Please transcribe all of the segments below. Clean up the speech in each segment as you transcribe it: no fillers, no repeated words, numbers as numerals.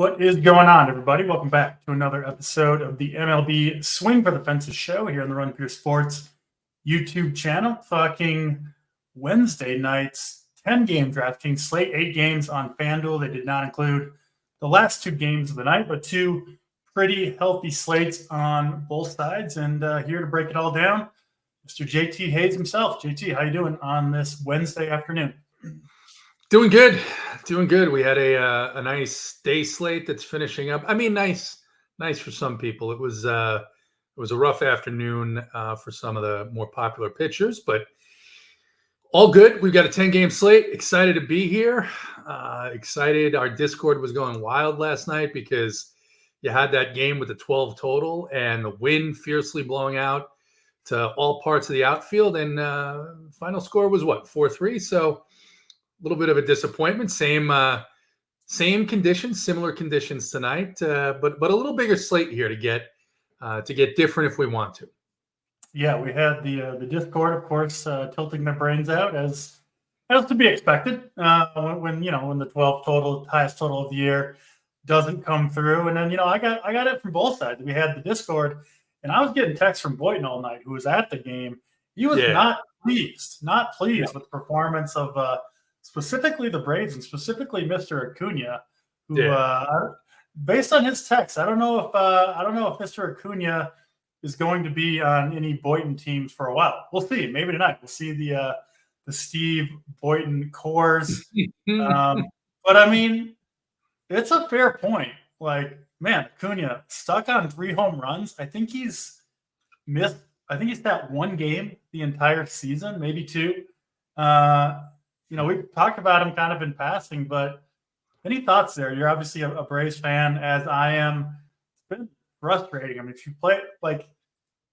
What is going on, everybody? Welcome back to another episode of the MLB Swing for the Fences show here on the Run Pure Sports YouTube channel. Talking Wednesday night's 10-game DraftKings slate, 8 games on FanDuel. They did not include the last 2 games of the night, but 2 pretty healthy slates on both sides. And here to break it all down, Mr. JT Hayes himself. JT, how you doing on this Wednesday afternoon? Doing good. We had a nice day slate that's finishing up. I mean, nice for some people. It was a rough afternoon for some of the more popular pitchers, but all good. We've got a 10-game slate. Excited to be here. Excited. Our Discord was going wild last night because you had that game with the 12 total and the wind fiercely blowing out to all parts of the outfield. And final score was what, 4-3? So a little bit of a disappointment. Same conditions, similar conditions tonight, but a little bigger slate here to get different if we want to. Yeah, we had the Discord, of course, tilting their brains out as to be expected when the 12 total, highest total of the year, doesn't come through. And then I got it from both sides. We had the Discord, and I was getting texts from Boynton all night, who was at the game. He was not pleased with the performance of specifically the Braves and specifically Mr. Acuna, who based on his text, I don't know if Mr. Acuna is going to be on any Boynton teams for a while. We'll see. Maybe tonight we'll see the Steve Boynton cores. But I mean, it's a fair point. Like, man, Acuna stuck on 3 home runs. I think he's missed. I think he's that 1 game the entire season, maybe 2. We've talked about him kind of in passing, but any thoughts there? You're obviously a Braves fan, as I am. It's been frustrating. I mean, if you play,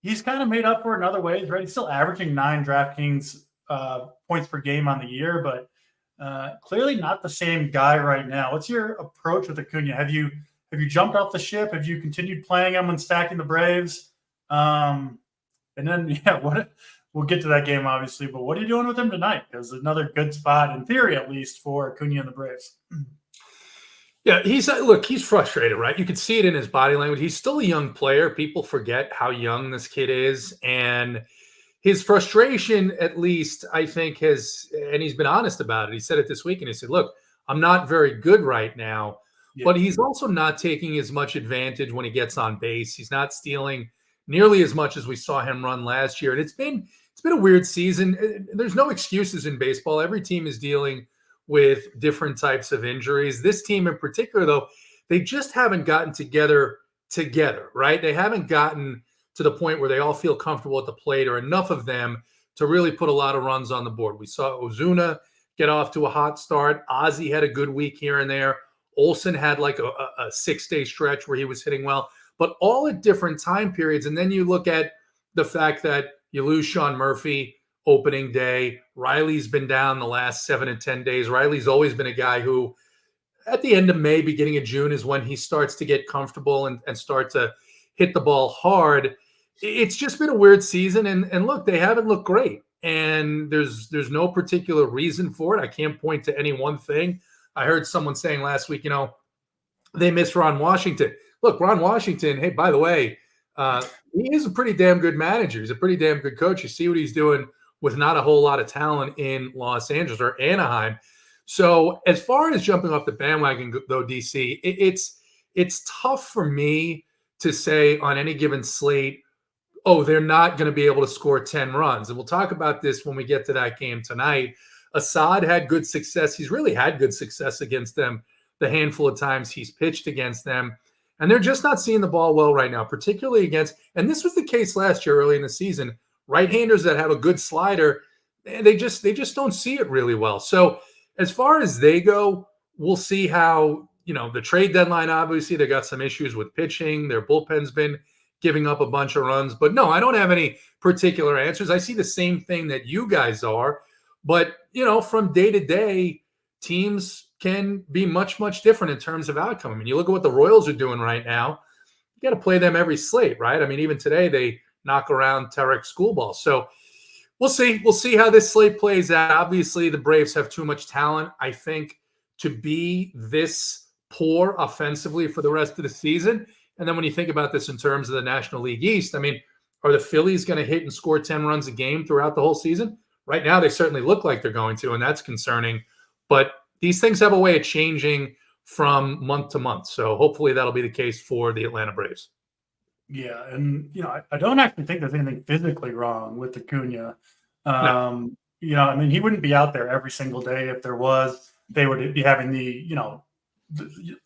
he's kind of made up for it in other ways, right? He's still averaging 9 DraftKings points per game on the year, but clearly not the same guy right now. What's your approach with Acuna? Have you jumped off the ship? Have you continued playing him when stacking the Braves? And then, we'll get to that game, obviously, but what are you doing with him tonight? Because another good spot, in theory at least, for Acuna and the Braves. Yeah, he's frustrated, right? You can see it in his body language. He's still a young player. People forget how young this kid is. And his frustration, at least, I think, and he's been honest about it. He said it this week, and he said, look, I'm not very good right now, but he's also not taking as much advantage when he gets on base. He's not stealing nearly as much as we saw him run last year. And it's been a weird season. There's no excuses in baseball. Every team is dealing with different types of injuries. This team in particular, though, they just haven't gotten together, right? They haven't gotten to the point where they all feel comfortable at the plate, or enough of them to really put a lot of runs on the board. We saw Ozuna get off to a hot start. Ozzie had a good week here and there. Olsen had like a 6-day stretch where he was hitting well, but all at different time periods. And then you look at the fact that you lose Sean Murphy opening day. Riley's been down the last 7 to 10 days. Riley's always been a guy who at the end of May, beginning of June is when he starts to get comfortable and start to hit the ball hard. It's just been a weird season. And look, they haven't looked great. And there's no particular reason for it. I can't point to any one thing. I heard someone saying last week, they miss Ron Washington. Look, Ron Washington, hey, by the way, he is a pretty damn good manager. He's a pretty damn good coach. You see what he's doing with not a whole lot of talent in Los Angeles or Anaheim. So as far as jumping off the bandwagon, though, DC, it's tough for me to say on any given slate, oh, they're not going to be able to score 10 runs. And we'll talk about this when we get to that game tonight. Assad had good success. He's really had good success against them the handful of times he's pitched against them. And they're just not seeing the ball well right now, particularly against, and this was the case last year early in the season, right-handers that have a good slider, they just don't see it really well. So as far as they go, we'll see how, the trade deadline, obviously, they got some issues with pitching. Their bullpen's been giving up a bunch of runs. But no, I don't have any particular answers. I see the same thing that you guys are. But, from day to day, teams can be much, much different in terms of outcome. I mean, you look at what the Royals are doing right now. You got to play them every slate, right? I mean, even today they knock around Tarek Schoolball. So we'll see. We'll see how this slate plays out. Obviously, the Braves have too much talent, I think, to be this poor offensively for the rest of the season. And then when you think about this in terms of the National League East, I mean, are the Phillies going to hit and score 10 runs a game throughout the whole season? Right now, they certainly look like they're going to, and that's concerning. But these things have a way of changing from month to month. So hopefully that'll be the case for the Atlanta Braves. Yeah, and I don't actually think there's anything physically wrong with Acuna. No. I mean, he wouldn't be out there every single day if there was. They would be having the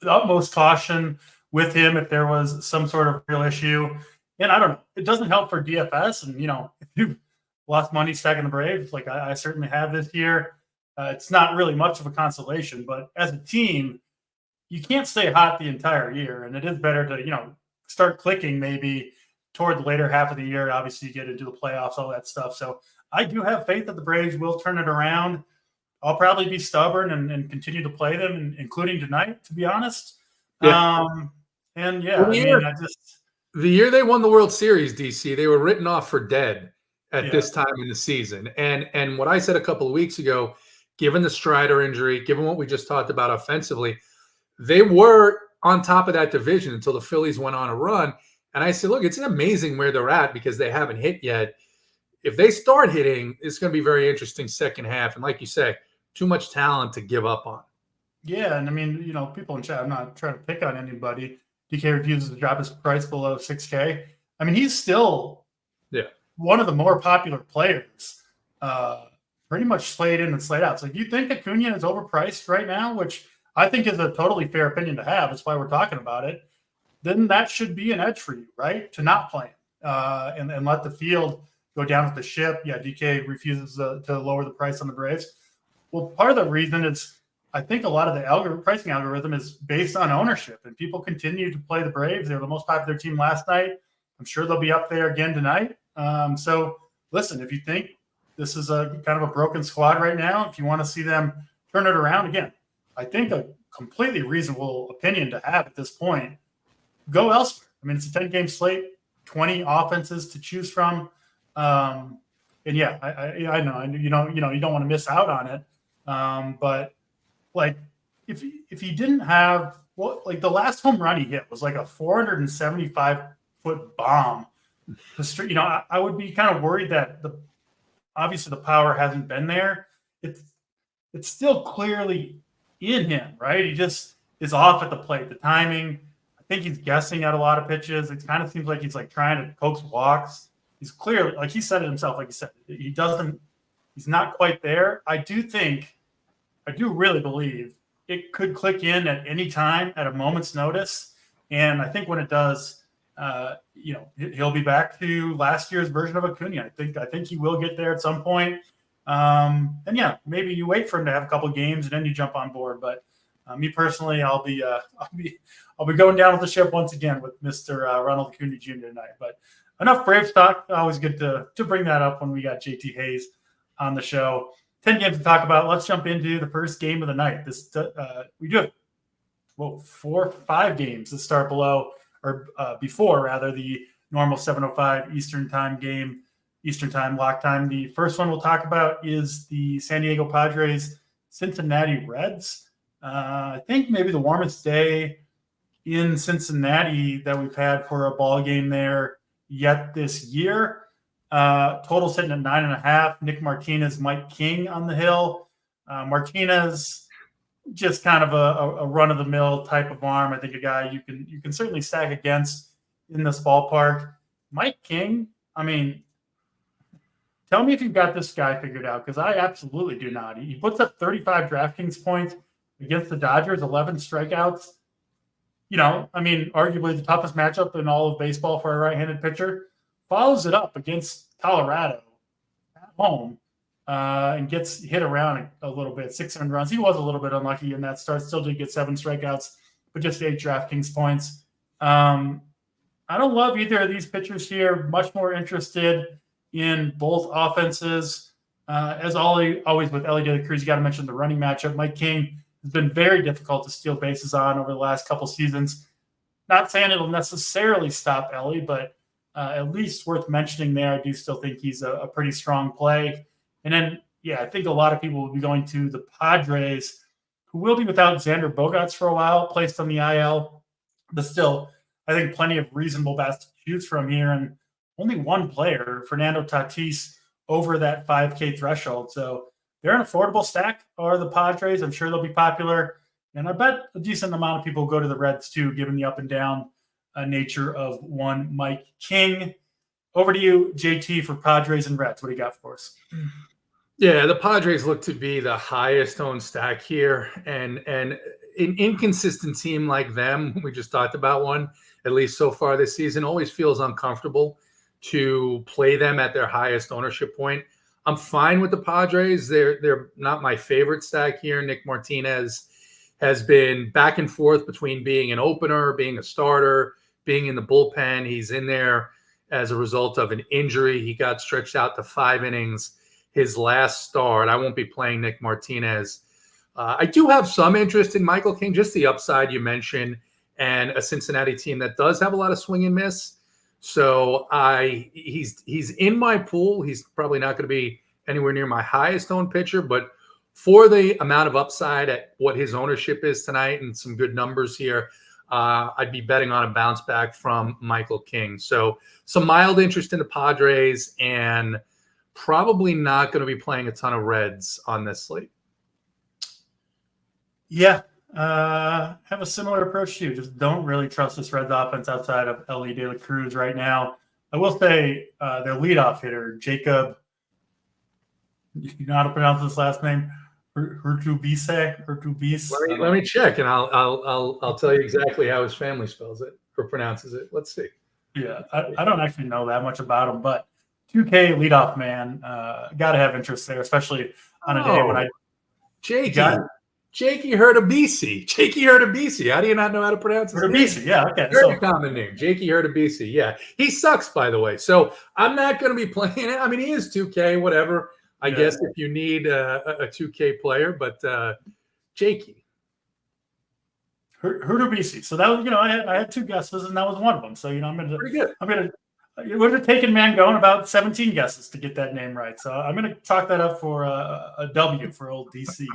utmost caution with him if there was some sort of real issue. And I don't know, it doesn't help for DFS. And if you've lost money stacking the Braves, like I certainly have this year, it's not really much of a consolation. But as a team, you can't stay hot the entire year, and it is better to start clicking maybe toward the later half of the year. Obviously, you get into the playoffs, all that stuff. So I do have faith that the Braves will turn it around. I'll probably be stubborn and continue to play them, including tonight, to be honest. Yeah. The year they won the World Series, DC, they were written off for dead at this time in the season. And what I said a couple of weeks ago, given the Strider injury, given what we just talked about offensively, they were on top of that division until the Phillies went on a run. And I said, look, it's amazing where they're at because they haven't hit yet. If they start hitting, it's going to be very interesting second half. And like you say, too much talent to give up on. Yeah, and I mean, people in chat, I'm not trying to pick on anybody. DK refuses to drop his price below 6K. I mean, he's still one of the more popular players, pretty much slate in and slate out. So if you think Acuna is overpriced right now, which I think is a totally fair opinion to have, that's why we're talking about it, then that should be an edge for you, right? To not play him and let the field go down with the ship. Yeah, DK refuses to lower the price on the Braves. Well, part of the reason is I think a lot of the pricing algorithm is based on ownership, and people continue to play the Braves. They were the most popular team last night. I'm sure they'll be up there again tonight. So listen, if you think this is a kind of a broken squad right now, if you want to see them turn it around again, I think a completely reasonable opinion to have at this point, go elsewhere. I mean, it's a 10-game slate, 20 offenses to choose from. And yeah, I know, you don't want to miss out on it. But like, if he didn't have, like the last home run he hit was like a 475-foot bomb. I would be kind of worried that obviously the power hasn't been there. It's still clearly in him, right? He just is off at the plate. The timing, I think he's guessing at a lot of pitches. It kind of seems like he's like trying to coax walks. He's clearly, like he said it himself, like he said, he's not quite there. I do really believe it could click in at any time at a moment's notice. And I think when it does, he'll be back to last year's version of Acuna. I think he will get there at some point. And yeah, maybe you wait for him to have a couple of games and then you jump on board. But me personally, I'll be going down with the ship once again with Mr. Ronald Acuna Jr. tonight. But enough Braves talk. Always good to bring that up when we got JT Hayes on the show. 10 games to talk about. Let's jump into the first game of the night. We do have 5 games that start before the normal 7:05 Eastern time game, Eastern time lock time. The first one we'll talk about is the San Diego Padres Cincinnati Reds. I think maybe the warmest day in Cincinnati that we've had for a ball game there yet this year. Total sitting at 9.5. Nick Martinez, Mike King on the hill. Martinez, just kind of a run-of-the-mill type of arm. I think a guy you can certainly stack against in this ballpark. Mike King, I mean, tell me if you've got this guy figured out, because I absolutely do not. He puts up 35 DraftKings points against the Dodgers, 11 strikeouts. I mean, arguably the toughest matchup in all of baseball for a right-handed pitcher. Follows it up against Colorado at home and gets hit around a little bit, 600 runs. He was a little bit unlucky in that start, still did get 7 strikeouts, but just 8 DraftKings points. I don't love either of these pitchers here. Much more interested in both offenses. As always with Elly De La Cruz, you got to mention the running matchup. Mike King has been very difficult to steal bases on over the last couple seasons. Not saying it'll necessarily stop Elly, but at least worth mentioning there. I do still think he's a pretty strong play. And then, yeah, I think a lot of people will be going to the Padres, who will be without Xander Bogaerts for a while, placed on the IL. But still, I think plenty of reasonable bats to choose from here. And only one player, Fernando Tatis, over that 5K threshold. So they're an affordable stack, are the Padres. I'm sure they'll be popular. And I bet a decent amount of people go to the Reds too, given the up and down nature of one Mike King. Over to you, JT, for Padres and Reds. What do you got for us? Yeah, the Padres look to be the highest owned stack here. And an inconsistent team like them, we just talked about one, at least so far this season, always feels uncomfortable to play them at their highest ownership point. I'm fine with the Padres. They're not my favorite stack here. Nick Martinez has been back and forth between being an opener, being a starter, being in the bullpen. He's in there as a result of an injury. He got stretched out to 5 innings his last start. I won't be playing Nick Martinez. I do have some interest in Michael King, just the upside you mentioned, and a Cincinnati team that does have a lot of swing and miss. So he's in my pool. He's probably not going to be anywhere near my highest owned pitcher, but for the amount of upside at what his ownership is tonight and some good numbers here, I'd be betting on a bounce back from Michael King. So some mild interest in the Padres, and probably not going to be playing a ton of Reds on this slate. Yeah, have a similar approach to you. Just don't really trust this Reds offense outside of Ellie De La Cruz right now. I will say their leadoff hitter, Jacob, you know how to pronounce his last name? Hurtubise. Let me check, and I'll tell you exactly how his family spells it or pronounces it. Let's see. Yeah, I don't actually know that much about him, but 2K leadoff man, got to have interest there, especially on a day when I Jakey Hurtubise. Jakey Hurtubise. How do you not know how to pronounce his name? Yeah, okay. Very common name. Jakey Hurtubise. Yeah. He sucks, by the way. So I'm not going to be playing it. I mean, he is 2K, whatever. I guess if you need a 2K player, but Jakey. Hurtubise. So that was, I had 2 guesses, and that was one of them. So, Pretty good. It would have taken Mangone about 17 guesses to get that name right. So I'm going to chalk that up for a W for old DC.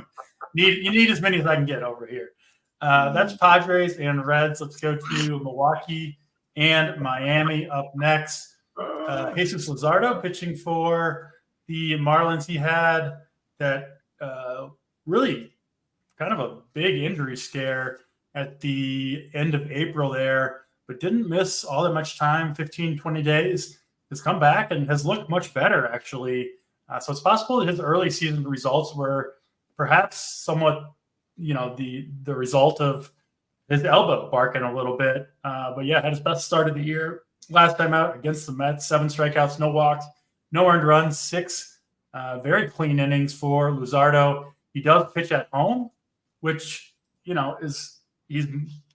You need as many as I can get over here. That's Padres and Reds. Let's go to Milwaukee and Miami up next. Jesus Luzardo pitching for the Marlins. He had that really kind of a big injury scare at the end of April there, but didn't miss all that much time, 15, 20 days. Has come back and has looked much better, actually. So it's possible that his early season results were perhaps somewhat, the result of his elbow barking a little bit. But yeah, had his best start of the year. Last time out against the Mets, 7 strikeouts, no walks, no earned runs, 6 very clean innings for Luzardo. He does pitch at home, which, he's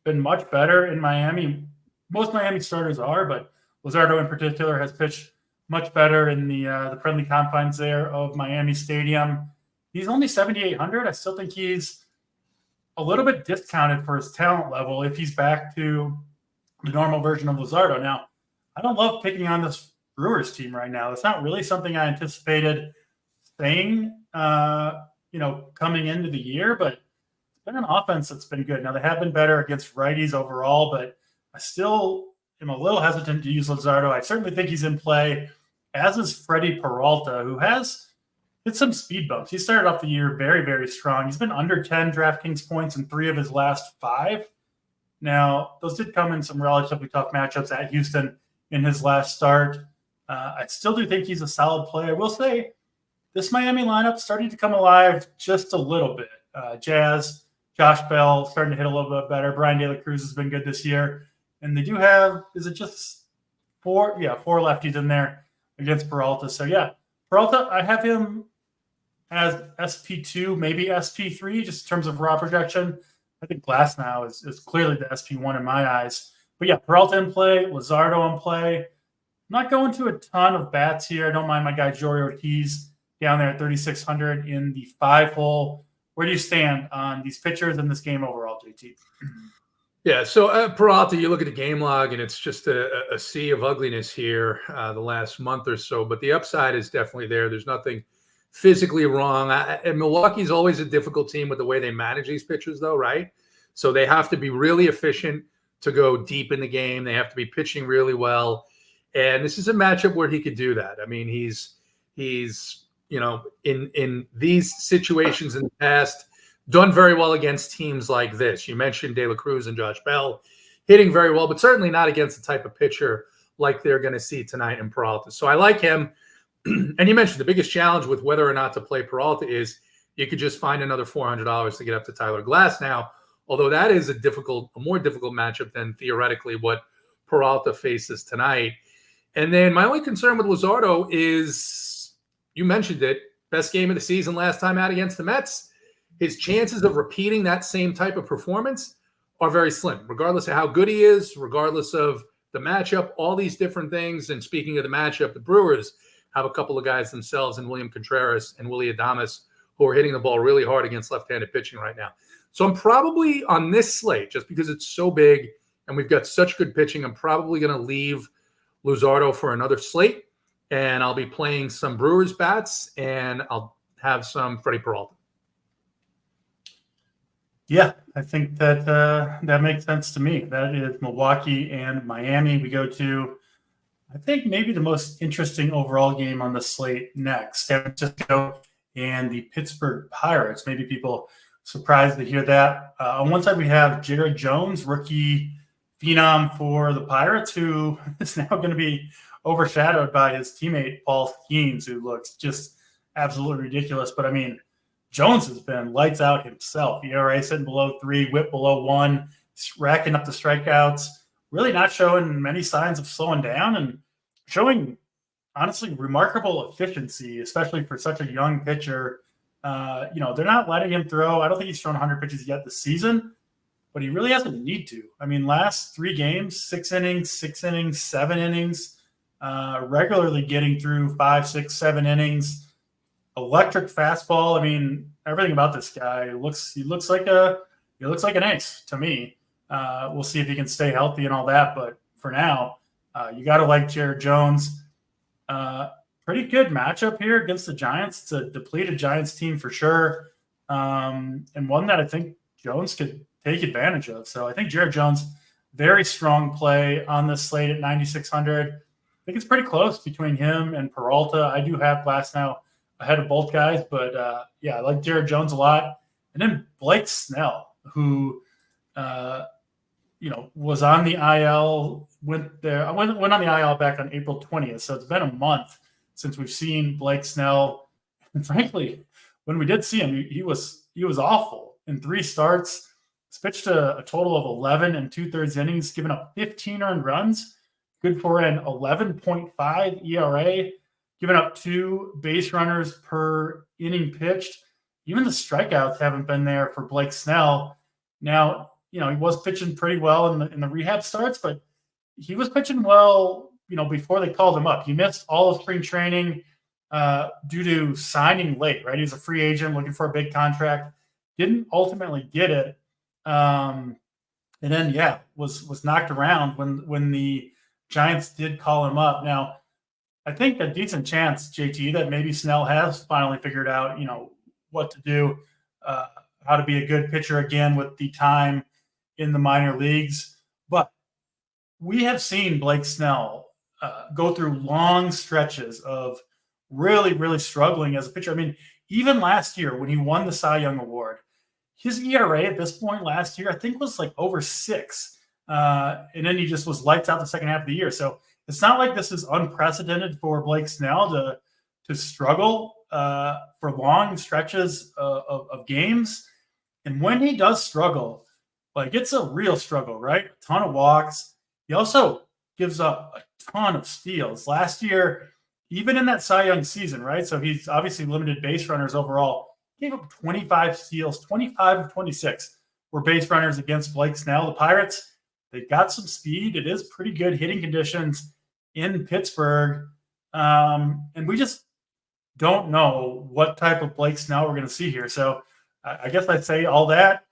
been much better in Miami. Most Miami starters are, but Luzardo in particular has pitched much better in the friendly confines there of Miami Stadium. He's only 7,800. I still think he's a little bit discounted for his talent level if he's back to the normal version of Luzardo. Now, I don't love picking on this Brewers team right now. It's not really something I anticipated saying, coming into the year, but it's been an offense that's been good. Now, they have been better against righties overall, but I still am a little hesitant to use Luzardo. I certainly think he's in play, as is Freddie Peralta, who has hit some speed bumps. He started off the year very, very strong. He's been under 10 DraftKings points in 3 of his last 5. Now, those did come in some relatively tough matchups at Houston in his last start. I still do think he's a solid play. I will say this Miami lineup starting to come alive just a little bit. Jazz, Josh Bell starting to hit a little bit better. Brian De La Cruz has been good this year. And they do have, is it just 4? Yeah, 4 lefties in there against Peralta. So, yeah, Peralta, I have him as SP2, maybe SP3, just in terms of raw projection. I think Glass now is clearly the SP1 in my eyes. But, yeah, Peralta in play, Luzardo in play. I'm not going to a ton of bats here. I don't mind my guy Jory Ortiz down there at 3,600 in the 5-hole. Where do you stand on these pitchers in this game overall, JT? Yeah, so Peralta, you look at the game log, and it's just a sea of ugliness here the last month or so. But the upside is definitely there. There's nothing physically wrong. And Milwaukee's always a difficult team with the way they manage these pitchers, though, right? So they have to be really efficient to go deep in the game. They have to be pitching really well. And this is a matchup where he could do that. I mean, he's in these situations in the past, done very well against teams like this. You mentioned De La Cruz and Josh Bell hitting very well, but certainly not against the type of pitcher like they're going to see tonight in Peralta. So I like him. And you mentioned the biggest challenge with whether or not to play Peralta is you could just find another $400 to get up to Tyler Glass now, although that is a more difficult matchup than theoretically what Peralta faces tonight. And then my only concern with Luzardo is, you mentioned it, best game of the season last time out against the Mets. His chances of repeating that same type of performance are very slim, regardless of how good he is, regardless of the matchup, all these different things. And speaking of the matchup, the Brewers have a couple of guys themselves in William Contreras and Willie Adames who are hitting the ball really hard against left-handed pitching right now. So I'm probably on this slate, just because it's so big and we've got such good pitching, I'm probably going to leave Luzardo for another slate, and I'll be playing some Brewers bats, and I'll have some Freddie Peralta. Yeah, I think that that makes sense to me. That is Milwaukee and Miami. We go to, I think, maybe the most interesting overall game on the slate next. San Francisco and the Pittsburgh Pirates. Maybe people surprised to hear that. On one side, we have Jared Jones, rookie phenom for the Pirates, who is now going to be overshadowed by his teammate Paul Skeens, who looks just absolutely ridiculous. But I mean, Jones has been lights out himself. ERA sitting below 3, whip below 1, racking up the strikeouts, really not showing many signs of slowing down and showing, honestly, remarkable efficiency, especially for such a young pitcher. They're not letting him throw. I don't think he's thrown 100 pitches yet this season, but he really hasn't need to. I mean, last 3 games, 6 innings, 7 innings, regularly getting through 5, 6, 7 innings. Electric fastball. I mean, everything about this guy looks like an ace to me. We'll see if he can stay healthy and all that, but for now, you got to like Jared Jones. Pretty good matchup here against the Giants. It's a depleted Giants team for sure, and one that I think Jones could take advantage of. So I think Jared Jones, very strong play on this slate at 9,600. I think it's pretty close between him and Peralta. I do have Glass now ahead of both guys, but I like Jared Jones a lot. And then Blake Snell, who was on the IL, went on the IL back on April 20th. So it's been a month since we've seen Blake Snell. And frankly, when we did see him, he was awful in 3 starts. He's pitched a total of 11 2/3 innings, giving up 15 earned runs, good for an 11.5 ERA. Giving up 2 base runners per inning pitched. Even the strikeouts haven't been there for Blake Snell. Now, he was pitching pretty well in the rehab starts, but he was pitching well, before they called him up. He missed all of spring training due to signing late, right? He was a free agent looking for a big contract. Didn't ultimately get it. And then, was knocked around when the Giants did call him up. Now, I think a decent chance, JT, that maybe Snell has finally figured out, what to do, how to be a good pitcher again with the time in the minor leagues. But we have seen Blake Snell go through long stretches of really, really struggling as a pitcher. I mean, even last year when he won the Cy Young Award, his ERA at this point last year, I think, was like over 6. And then he just was lights out the second half of the year. So it's not like this is unprecedented for Blake Snell to struggle for long stretches of games. And when he does struggle, it's a real struggle, right? A ton of walks. He also gives up a ton of steals. Last year, even in that Cy Young season, right? So he's obviously limited base runners overall. He gave up 25 steals, 25 of 26 were base runners against Blake Snell. The Pirates, they've got some speed. It is pretty good hitting conditions in Pittsburgh. And we just don't know what type of Blake Snell we're going to see here. So I guess I'd say all that.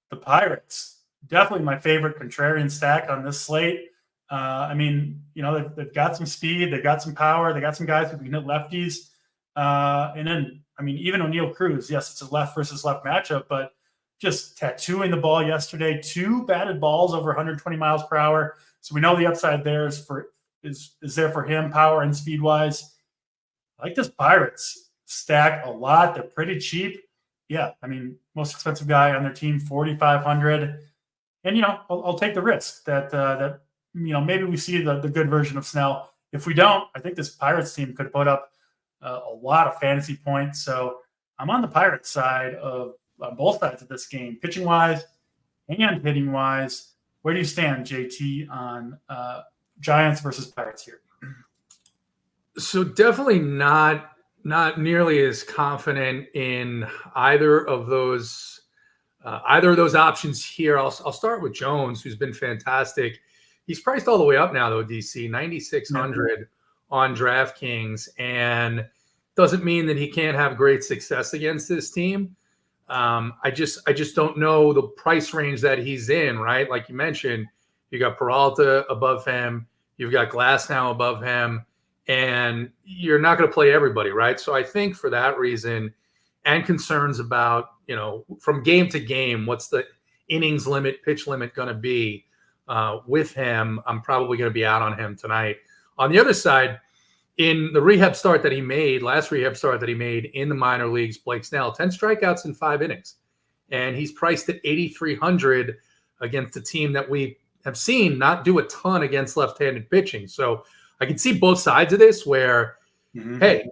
The Pirates, definitely my favorite contrarian stack on this slate. They've got some speed. They've got some power. They got some guys who can hit lefties. And then I mean, even O'Neal Cruz, yes, it's a left versus left matchup, but just tattooing the ball yesterday, 2 batted balls over 120 miles per hour. So we know the upside there is there for him, power and speed wise. I like this Pirates stack a lot. They're pretty cheap. Yeah, I mean, most expensive guy on their team, 4,500. And I'll take the risk that maybe we see the good version of Snell. If we don't, I think this Pirates team could put up a lot of fantasy points. So I'm on the Pirates side on both sides of this game, pitching wise and hitting wise. Where do you stand, JT, on Giants versus Pirates here? So definitely not nearly as confident in either of those options here. I'll start with Jones, who's been fantastic. He's priced all the way up now, though, DC, 9,600 on DraftKings, and doesn't mean that he can't have great success against this team. I just don't know the price range that he's in, right? Like you mentioned, you got Peralta above him, you've got Glasnow above him, and you're not going to play everybody, right? So I think for that reason, and concerns about, from game to game, what's the innings limit, pitch limit going to be with him, I'm probably going to be out on him tonight. On the other side, in the last rehab start that he made in the minor leagues, Blake Snell, 10 strikeouts in 5 innings. And he's priced at 8,300 against a team that we have seen not do a ton against left-handed pitching. So I can see both sides of this where, hey,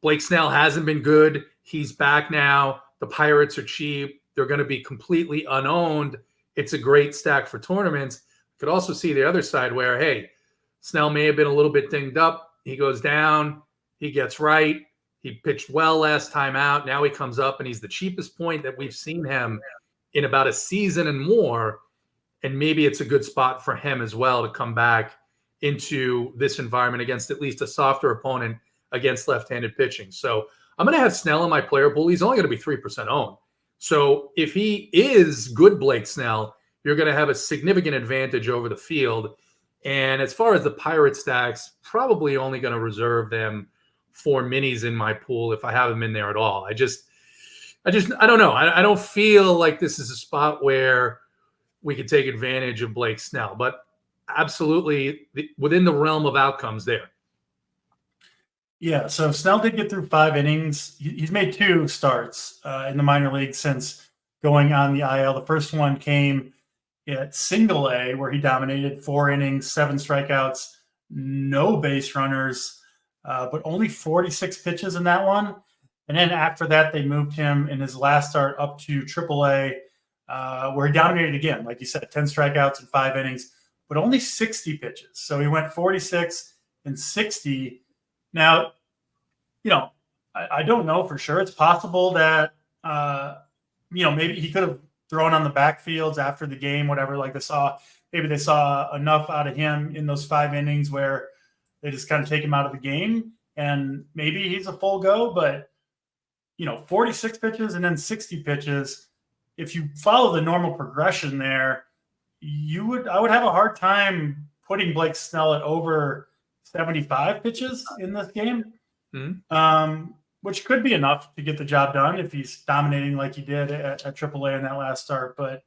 Blake Snell hasn't been good. He's back now. The Pirates are cheap. They're going to be completely unowned. It's a great stack for tournaments. Could also see the other side where, hey, Snell may have been a little bit dinged up. He goes down. He gets right. He pitched well last time out. Now he comes up, and he's the cheapest point that we've seen him in about a season and more. And maybe it's a good spot for him as well to come back into this environment against at least a softer opponent against left-handed pitching. So I'm going to have Snell in my player pool. He's only going to be 3% owned. So if he is good Blake Snell, you're going to have a significant advantage over the field. And as far as the Pirate stacks, probably only going to reserve them for minis in my pool if I have them in there at all. I don't know. I don't feel like this is a spot where we could take advantage of Blake Snell, but absolutely within the realm of outcomes there. Yeah, so Snell did get through 5 innings. He's made 2 starts in the minor league since going on the IL. The first one came at single A, where he dominated 4 innings, 7 strikeouts, no base runners, but only 46 pitches in that one. And then after that, they moved him in his last start up to triple A, where he dominated again, like you said, 10 strikeouts in 5 innings, but only 60 pitches. So he went 46 and 60. Now, I don't know for sure. It's possible that, maybe he could have thrown on the backfields after the game, whatever, maybe they saw enough out of him in those 5 innings where they just kind of take him out of the game, and maybe he's a full go, but 46 pitches and then 60 pitches. If you follow the normal progression there, I would have a hard time putting Blake Snell at over 75 pitches in this game, which could be enough to get the job done if he's dominating like he did at AAA in that last start. But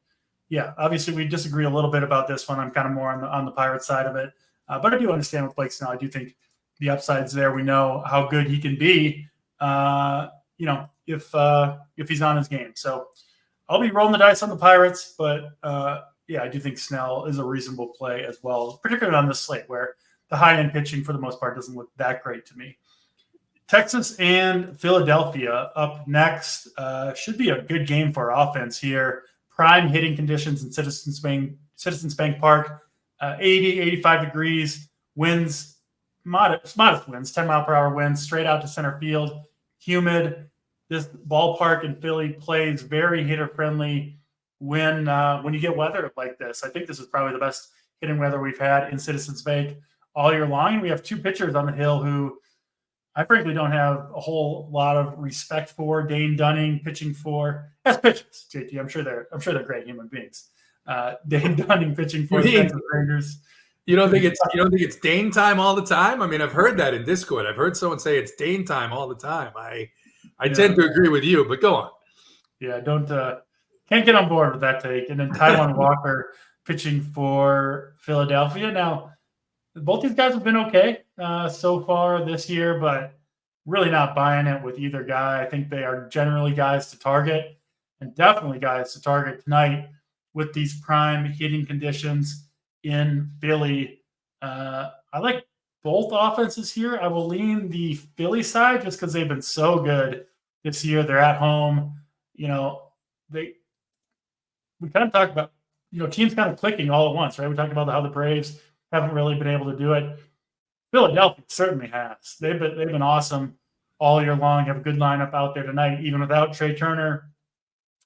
yeah, obviously we disagree a little bit about this one. I'm kind of more on the Pirates side of it. But I do understand with Blake Snell. I do think the upside's there. We know how good he can be, if he's on his game. So I'll be rolling the dice on the Pirates, but I do think Snell is a reasonable play as well, particularly on this slate where the high-end pitching for the most part doesn't look that great to me. Texas and Philadelphia up next. Should be a good game for offense here. Prime hitting conditions in Citizens Bank Park. 80, 85 degrees, winds, modest winds, 10-mile-per-hour winds, straight out to center field, humid. This ballpark in Philly plays very hitter-friendly when you get weather like this. I think this is probably the best hitting weather we've had in Citizens Bank all year long. And we have 2 pitchers on the hill who I frankly don't have a whole lot of respect for. Dane Dunning pitching for as pitchers, JT. I'm sure they're great human beings. Dane Dunning pitching for the Texas Rangers. You don't think it's Dane time all the time? I mean, I've heard that in Discord. I've heard someone say it's Dane time all the time. I tend to agree with you, but go on. Yeah, can't get on board with that take. And then Taijuan Walker pitching for Philadelphia. Now, both these guys have been okay so far this year, but really not buying it with either guy. I think they are generally guys to target, and definitely guys to target tonight with these prime hitting conditions in Philly. I like both offenses here. I will lean the Philly side just because they've been so good this year. They're at home. We kind of talked about, teams kind of clicking all at once, right? We talked about how the Braves haven't really been able to do it. Philadelphia certainly has. They've been awesome all year long. Have a good lineup out there tonight, even without Trey Turner.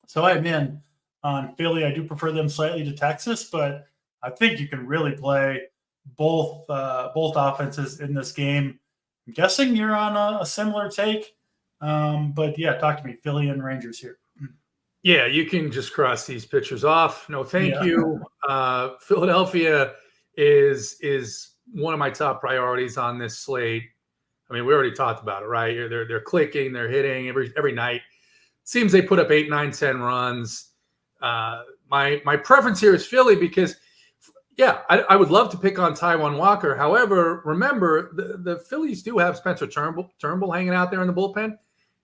So I'm in on Philly. I do prefer them slightly to Texas, but I think you can really play both offenses in this game. I'm guessing you're on a similar take, but yeah, talk to me. Philly and Rangers here. Yeah, you can just cross these pitchers off. No, thank you. Philadelphia is one of my top priorities on this slate. I mean, we already talked about it, right? They're clicking, they're hitting every night. Seems they put up 8, 9, 10 runs. My preference here is Philly because, I would love to pick on Taijuan Walker. However, remember the Phillies do have Spencer Turnbull hanging out there in the bullpen,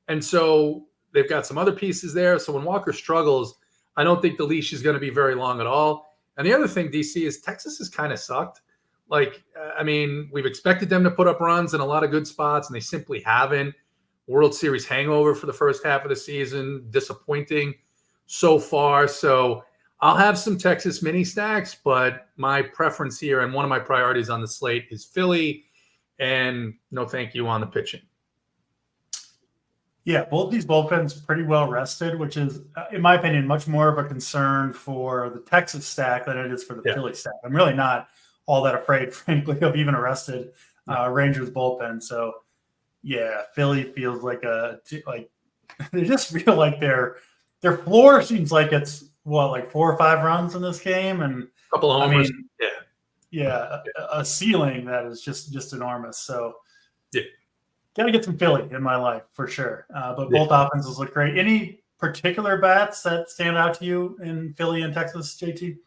and so they've got some other pieces there. So when Walker struggles, I don't think the leash is going to be very long at all. And the other thing, DC, is Texas has kind of sucked. We've expected them to put up runs in a lot of good spots, and they simply haven't. World Series hangover for the first half of the season, disappointing so far. So I'll have some Texas mini stacks, but my preference here and one of my priorities on the slate is Philly, and no thank you on the pitching. Yeah, both these bullpens pretty well rested, which is, in my opinion, much more of a concern for the Texas stack than it is for the Philly stack. I'm really not all that afraid, frankly, of even a rested Rangers bullpen. So, yeah, Philly feels like they just feel like their floor seems like it's 4 or 5 runs in this game, and a couple of homers. A ceiling that is just enormous. So, yeah. Got to get some Philly in my life for sure. But both offenses look great. Any particular bats that stand out to you in Philly and Texas, JT?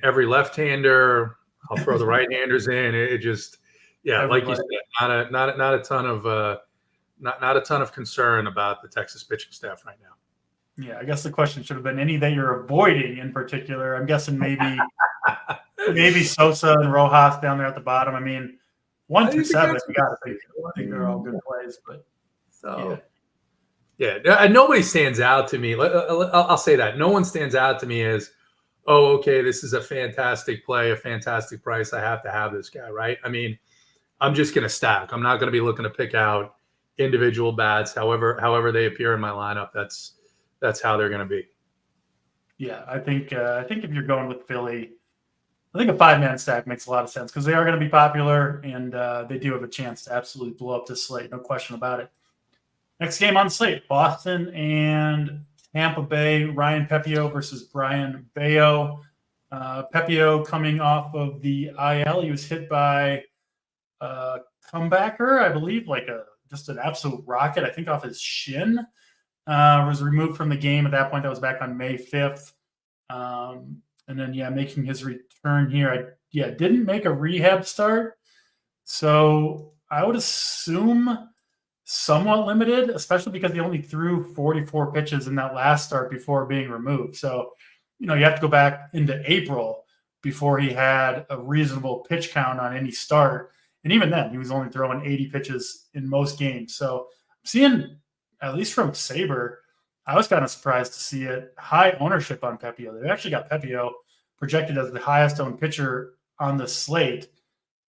Every left-hander. I'll throw the right-handers in. It just, like you said, not a ton of concern about the Texas pitching staff right now. Yeah, I guess the question should have been any that you're avoiding in particular. I'm guessing maybe Sosa and Rojas down there at the bottom. 1 through 7, you got to think. I think they're all good plays, but nobody stands out to me. I'll say that no one stands out to me as, oh, okay, this is a fantastic play, a fantastic price. I have to have this guy, right? I'm just going to stack. I'm not going to be looking to pick out individual bats. However they appear in my lineup, that's how they're going to be. Yeah, I think if you're going with Philly, I think a 5-man stack makes a lot of sense because they are going to be popular, and they do have a chance to absolutely blow up this slate. No question about it. Next game on slate, Boston and Tampa Bay. Ryan Pepiot versus Brian Bayo. Pepiot coming off of the IL. He was hit by a comebacker, I believe, just an absolute rocket, I think off his shin. Was removed from the game at that point. That was back on May 5th. And then, making his return here. Didn't make a rehab start. So I would assume somewhat limited, especially because he only threw 44 pitches in that last start before being removed. So, you have to go back into April before he had a reasonable pitch count on any start. And even then, he was only throwing 80 pitches in most games. So I'm seeing, at least from Sabre, I was kind of surprised to see it. High ownership on Pepiot. They've actually got Pepiot projected as the highest owned pitcher on the slate,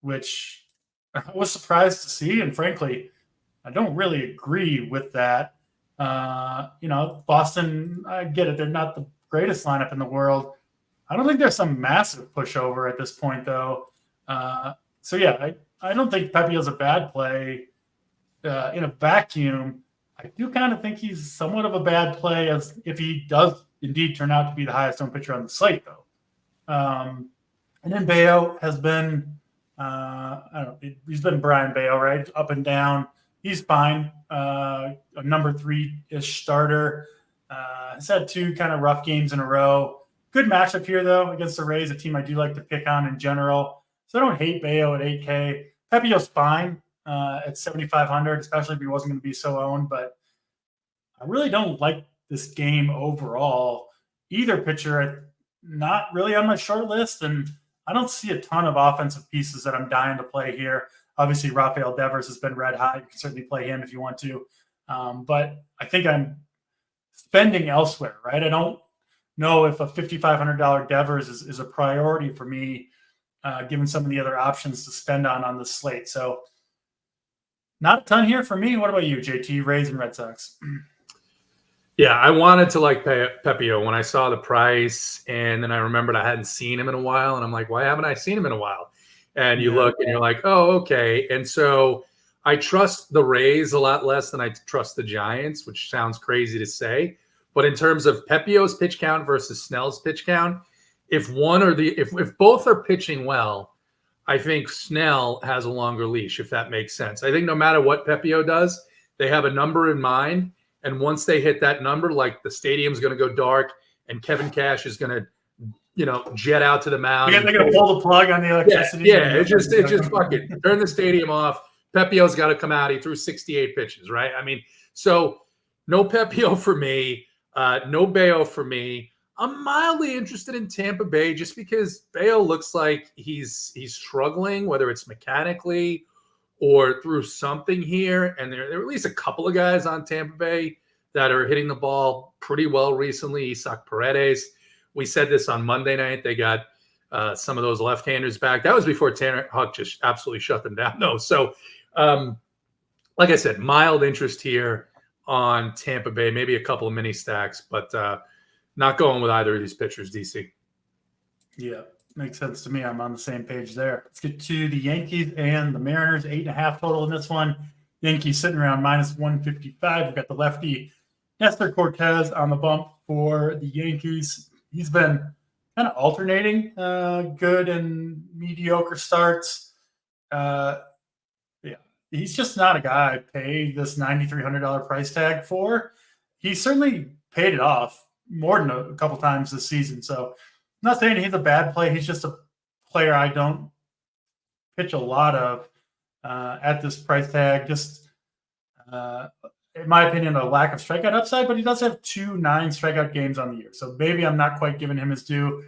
which I was surprised to see. And frankly, I don't really agree with that. Boston, I get it. They're not the greatest lineup in the world. I don't think there's some massive pushover at this point, though. I don't think Pepiot's a bad play in a vacuum. I do kind of think he's somewhat of a bad play as if he does indeed turn out to be the highest owned pitcher on the slate, though. And then Bayo has been, he's been Brian Bayo, right? Up and down. he's fine. A number 3-ish starter. He's had 2 kind of rough games in a row. Good matchup here, though, against the Rays, a team I do like to pick on in general. So I don't hate Bayo at 8K. Pepio's fine at 7,500, especially if he wasn't going to be so owned. But I really don't like this game overall. Either pitcher, not really on my short list, and I don't see a ton of offensive pieces that I'm dying to play here. Obviously, Rafael Devers has been red hot. You can certainly play him if you want to. But I think I'm spending elsewhere, right? I don't know if a $5,500 Devers is a priority for me, given some of the other options to spend on the slate. So not a ton here for me. What about you, JT, Rays and Red Sox? Yeah, I wanted to like Pepio when I saw the price, and then I remembered I hadn't seen him in a while, and I'm like, why haven't I seen him in a while? And you look and you're like, oh, okay. And so I trust the Rays a lot less than I trust the Giants, which sounds crazy to say. But in terms of Pepio's pitch count versus Snell's pitch count, if both are pitching well, I think Snell has a longer leash, if that makes sense. I think no matter what Pepio does, they have a number in mind. And once they hit that number, like the stadium's going to go dark and Kevin Cash is going to, jet out to the mound. They're going to pull the plug on the electricity. Yeah, it just fuck it. Turn the stadium off. Pepio's got to come out. He threw 68 pitches, right? I mean, so no Pepio for me, no Bayo for me. I'm mildly interested in Tampa Bay just because Bayo looks like he's struggling, whether it's mechanically or through something here. And there are at least a couple of guys on Tampa Bay that are hitting the ball pretty well recently. Isaac Paredes. We said this on Monday night. They got some of those left-handers back. That was before Tanner Huck just absolutely shut them down. No, so like I said, mild interest here on Tampa Bay, maybe a couple of mini stacks, but not going with either of these pitchers, DC. Yeah, makes sense to me. I'm on the same page there. Let's get to the Yankees and the Mariners. 8.5 total in this one. Yankees sitting around -155. We've got the lefty Nestor Cortez on the bump for the Yankees. He's been kind of alternating good and mediocre starts. He's just not a guy I pay this $9,300 price tag for. He certainly paid it off more than a couple times this season. So I'm not saying he's a bad play. He's just a player I don't pitch a lot of at this price tag. Just, in my opinion, a lack of strikeout upside, but he does have 2 9-strikeout games on the year. So maybe I'm not quite giving him his due.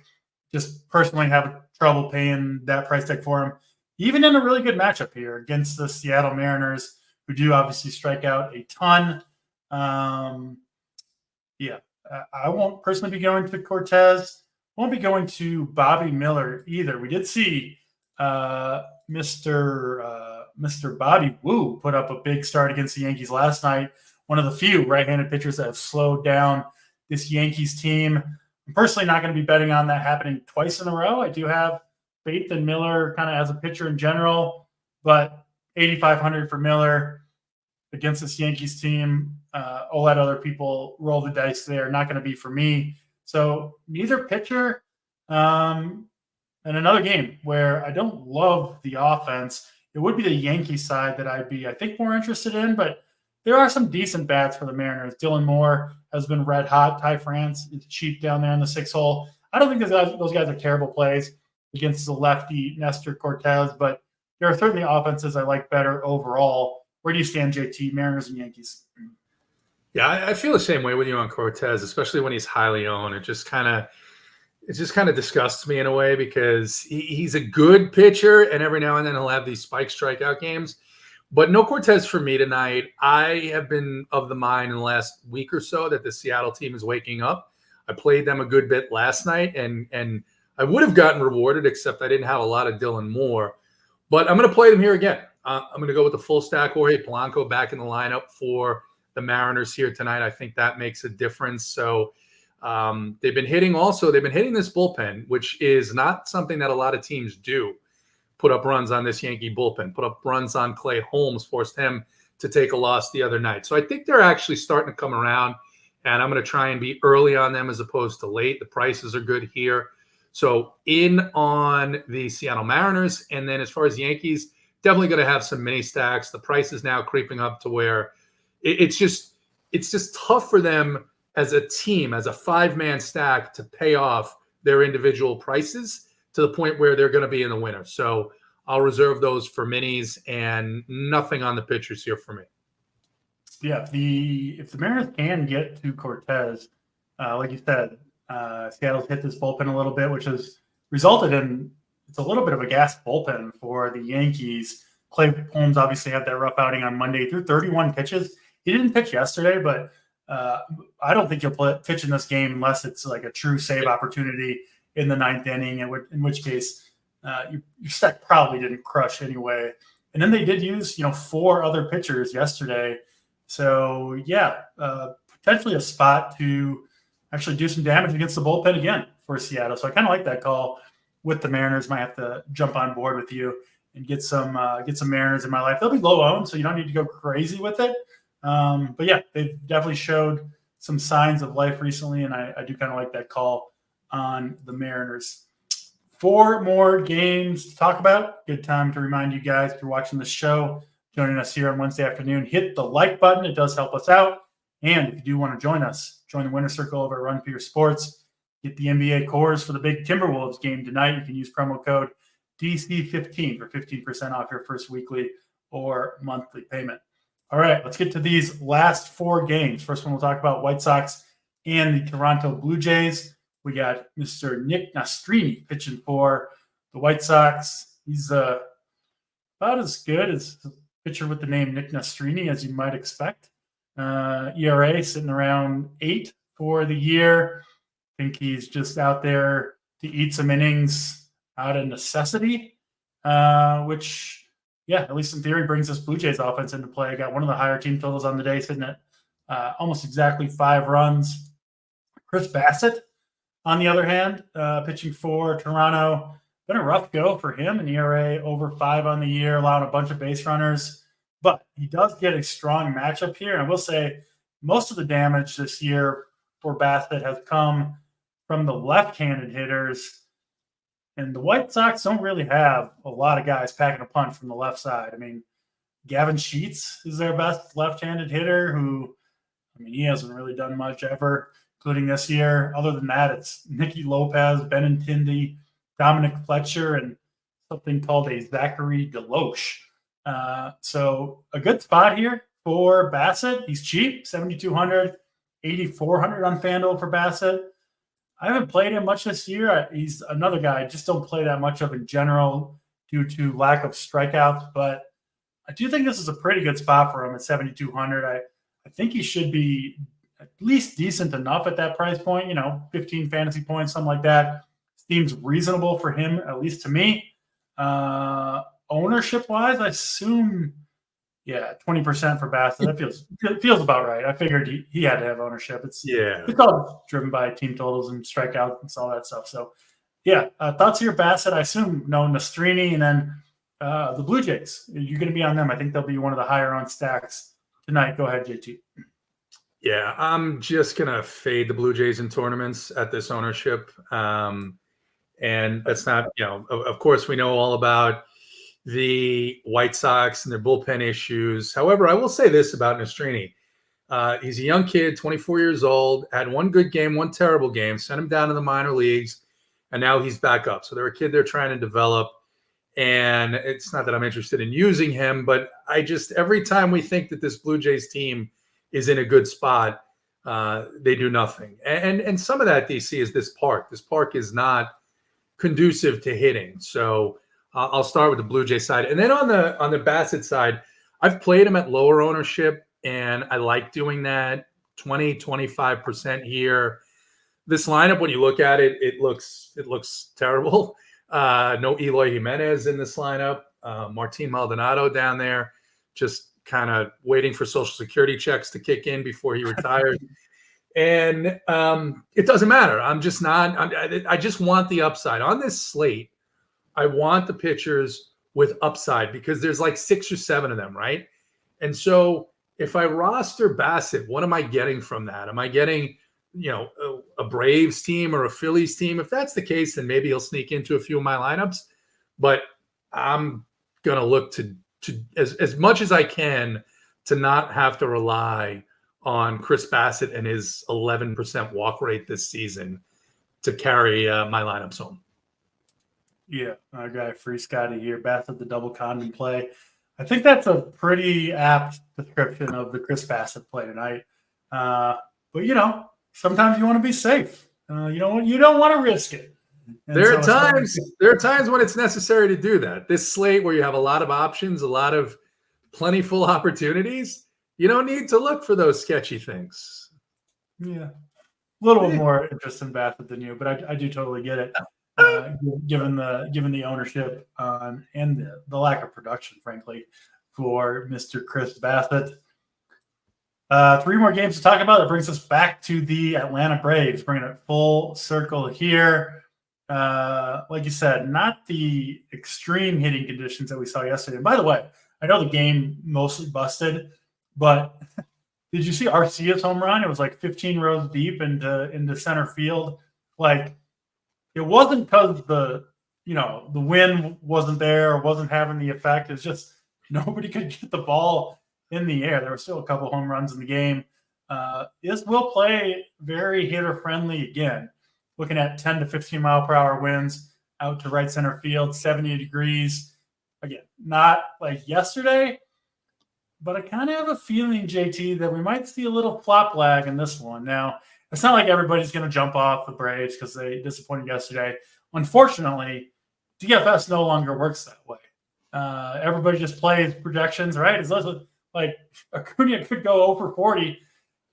Just personally have trouble paying that price tag for him, even in a really good matchup here against the Seattle Mariners, who do obviously strike out a ton. I won't personally be going to Cortez. Won't be going to Bobby Miller either. We did see Mr. Bobby Wu put up a big start against the Yankees last night. One of the few right-handed pitchers that have slowed down this Yankees team. I'm personally not going to be betting on that happening twice in a row. I do have faith in Miller kind of as a pitcher in general, but 8,500 for Miller against this Yankees team. I'll let other people roll the dice there. Not going to be for me. So neither pitcher, and another game where I don't love the offense. It would be the Yankee side that I'd be, I think, more interested in, but there are some decent bats for the Mariners. Dylan Moore has been red hot. Ty France is cheap down there in the 6-hole. I don't think those guys are terrible plays against the lefty Nestor Cortez, but there are certainly offenses I like better overall. Where do you stand, JT, Mariners and Yankees? Yeah, I feel the same way with you on Cortez, especially when he's highly owned. It just kind of disgusts me in a way because he's a good pitcher, and every now and then he'll have these spike strikeout games. But no Cortez for me tonight. I have been of the mind in the last week or so that the Seattle team is waking up. I played them a good bit last night, and I would have gotten rewarded, except I didn't have a lot of Dylan Moore. But I'm going to play them here again. I'm going to go with the full stack Jorge Polanco back in the lineup for the Mariners here tonight. I think that makes a difference. So they've been hitting this bullpen, which is not something that a lot of teams do. Put up runs on this Yankee bullpen, put up runs on Clay Holmes, forced him to take a loss the other night. So I think they're actually starting to come around, and I'm going to try and be early on them as opposed to late. The prices are good here. So in on the Seattle Mariners. And then as far as Yankees, definitely going to have some mini stacks. The price is now creeping up to where it's just tough for them as a team, as a 5-man stack, to pay off their individual prices to the point where they're going to be in the winner. So I'll reserve those for minis and nothing on the pitchers here for me. Yeah, if the Mariners can get to Cortez, like you said, Seattle's hit this bullpen a little bit, which has resulted in it's a little bit of a gas bullpen for the Yankees. Clay Holmes obviously had that rough outing on Monday, threw 31 pitches. He didn't pitch yesterday, but I don't think he'll pitch in this game unless it's like a true save opportunity in the 9th inning, in which case your stack probably didn't crush anyway. And then they did use 4 other pitchers yesterday. So, yeah, potentially a spot to actually do some damage against the bullpen again for Seattle. So I kind of like that call with the Mariners. Might have to jump on board with you and get some Mariners in my life. They'll be low owned, so you don't need to go crazy with it. But, yeah, they've definitely showed some signs of life recently, and I do kind of like that call on the Mariners. 4 more games to talk about. Good time to remind you guys, if you're watching the show, joining us here on Wednesday afternoon, hit the like button. It does help us out. And if you do want to join us, join the winner circle over at runpuresports. Get the NBA cores for the big Timberwolves game tonight. You can use promo code DC15 for 15% off your first weekly or monthly payment. All right, let's get to these last 4 games. First one, we'll talk about White Sox and the Toronto Blue Jays. We got Mr. Nick Nastrini pitching for the White Sox. He's about as good as a pitcher with the name Nick Nastrini as you might expect. ERA sitting around 8 for the year. I think he's just out there to eat some innings out of necessity, which, yeah, at least in theory, brings this Blue Jays offense into play. Got one of the higher team totals on the day, sitting at almost exactly 5 runs. Chris Bassett, on the other hand, pitching for Toronto, been a rough go for him. An ERA over 5 on the year, allowing a bunch of base runners. But he does get a strong matchup here. And I will say most of the damage this year for Bassett has come from the left-handed hitters. And the White Sox don't really have a lot of guys packing a punch from the left side. I mean, Gavin Sheets is their best left-handed hitter who, he hasn't really done much ever, including this year. Other than that, it's Nicky Lopez, Benintendi, Dominic Fletcher, and something called a Zachary Deloche. So a good spot here for Bassett. He's cheap, $7,200, $8,400 on FanDuel for Bassett. I haven't played him much this year. He's another guy I just don't play that much of in general due to lack of strikeouts, but I do think this is a pretty good spot for him at $7,200. I think he should be at least decent enough at that price point, 15 fantasy points, something like that. Seems reasonable for him, at least to me. Ownership-wise, I assume, 20% for Bassett. That feels about right. I figured he had to have ownership. It's all driven by team totals and strikeouts and all that stuff. So, thoughts here, Bassett. I assume no Nastrini, and then the Blue Jays. You're going to be on them. I think they'll be one of the higher on stacks tonight. Go ahead, JT. Yeah, I'm just going to fade the Blue Jays in tournaments at this ownership. And that's not, of course, we know all about the White Sox and their bullpen issues. However, I will say this about Nastrini. He's a young kid, 24 years old, had one good game, one terrible game, sent him down to the minor leagues, and now he's back up. So they're a kid they're trying to develop. And it's not that I'm interested in using him, but every time we think that this Blue Jays team is in a good spot, they do nothing. And some of that, DC, is this park. This park is not conducive to hitting. So I'll start with the Blue Jay side. And then on the Bassett side, I've played him at lower ownership, and I like doing that, 20, 25% here. This lineup, when you look at it, it looks terrible. No Eloy Jimenez in this lineup. Martin Maldonado down there, just kind of waiting for Social Security checks to kick in before he retires. And it doesn't matter. I just want the upside. On this slate, I want the pitchers with upside because there's like 6 or 7 of them, right? And so if I roster Bassett, what am I getting from that? Am I getting, a Braves team or a Phillies team? If that's the case, then maybe he'll sneak into a few of my lineups. But I'm going to look to as much as I can to not have to rely on Chris Bassett and his 11% walk rate this season to carry my lineups home. Yeah, I got free Scotty here. Bassett the double condom play. I think that's a pretty apt description of the Chris Bassett play tonight. But sometimes you want to be safe. You don't want to risk it. And there are times when it's necessary to do that. This slate where you have a lot of options, a lot of plentiful opportunities, you don't need to look for those sketchy things. Yeah, a little more interest in Bassett than you, but I do totally get it. Given the ownership and the lack of production, frankly, for Mr. Chris Bassett. 3 more games to talk about. That brings us back to the Atlanta Braves, bringing it full circle here. Like you said, not the extreme hitting conditions that we saw yesterday. And by the way, I know the game mostly busted, but did you see Arcia's home run? It was like 15 rows deep into center field. Like, it wasn't because the wind wasn't there or wasn't having the effect. It's just nobody could get the ball in the air. There were still a couple home runs in the game. This will play very hitter friendly again. Looking at 10 to 15 mile per hour winds out to right center field, 70 degrees. Again, not like yesterday, but I kind of have a feeling, JT, that we might see a little flop lag in this one. Now, it's not like everybody's going to jump off the Braves because they disappointed yesterday. Unfortunately, DFS no longer works that way. Everybody just plays projections, right? It's like Acuna could go over 40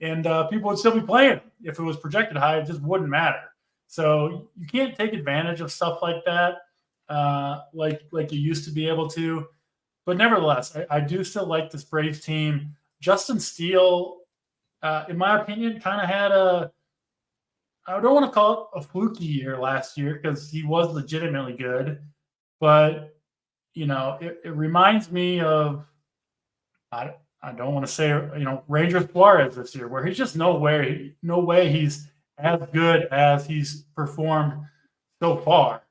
and people would still be playing. If it was projected high, it just wouldn't matter. So you can't take advantage of stuff like that like you used to be able to. But nevertheless, I do still like this Braves team. Justin Steele, in my opinion, kind of had I don't want to call it a fluky year last year because he was legitimately good. But, it reminds me of, I don't want to say, Ranger Suarez this year, where he's just no way he's as good as he's performed so far.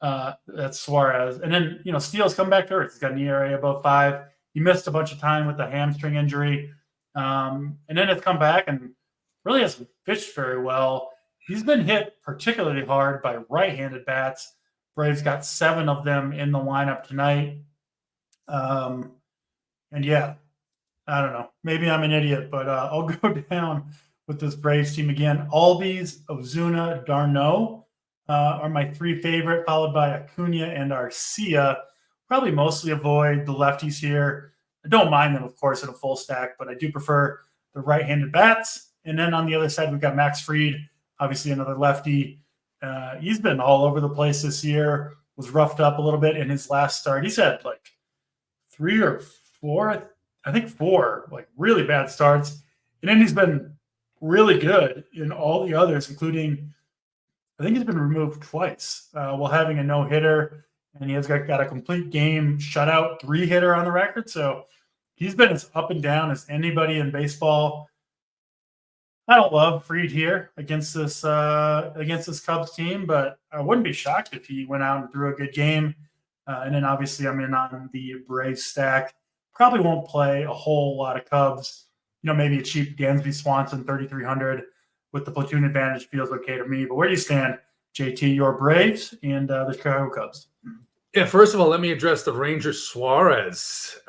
That's Suarez. And then, Steele's come back to earth. He's got an ERA above 5. He missed a bunch of time with the hamstring injury. And then has come back and really hasn't pitched very well. He's been hit particularly hard by right-handed bats. Braves got 7 of them in the lineup tonight. And yeah, I don't know. Maybe I'm an idiot, but I'll go down with this Braves team again. Albies, Ozuna, Darno are my 3 favorite, followed by Acuna and Arcia. Probably mostly avoid the lefties here. I don't mind them, of course, in a full stack, but I do prefer the right-handed bats. And then on the other side, we've got Max Fried, obviously another lefty. He's been all over the place this year, was roughed up a little bit in his last start. He's had like 3 or 4, I think 4, like really bad starts. And then he's been really good in all the others, including, I think he's been removed twice while having a no-hitter. And he has got a complete game shutout 3-hitter on the record. So he's been as up and down as anybody in baseball. I don't love Fried here against this Cubs team, but I wouldn't be shocked if he went out and threw a good game. And then obviously I'm in on the Braves stack. Probably won't play a whole lot of Cubs. Maybe a cheap Dansby Swanson 3,300 with the platoon advantage feels okay to me. But where do you stand, JT? Your Braves and the Chicago Cubs. Yeah, first of all, let me address the Ranger Suarez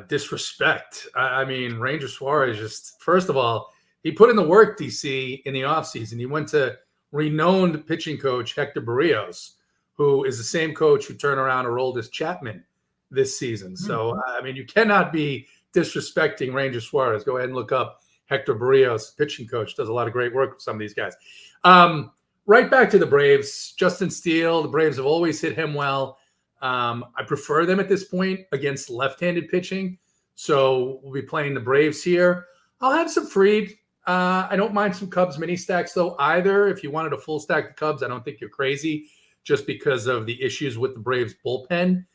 disrespect. I mean, Ranger Suarez just, first of all, he put in the work, DC, in the offseason. He went to renowned pitching coach Hector Barrios, who is the same coach who turned around Aroldis Chapman this season. So, I mean, you cannot be disrespecting Ranger Suarez. Go ahead and look up Hector Barrios, pitching coach, does a lot of great work with some of these guys. Right back to the Braves. Justin Steele, the Braves have always hit him well. I prefer them at this point against left-handed pitching. So we'll be playing the Braves here. I'll have some Fried. I don't mind some Cubs mini stacks, though, either. If you wanted a full stack of Cubs, I don't think you're crazy just because of the issues with the Braves bullpen.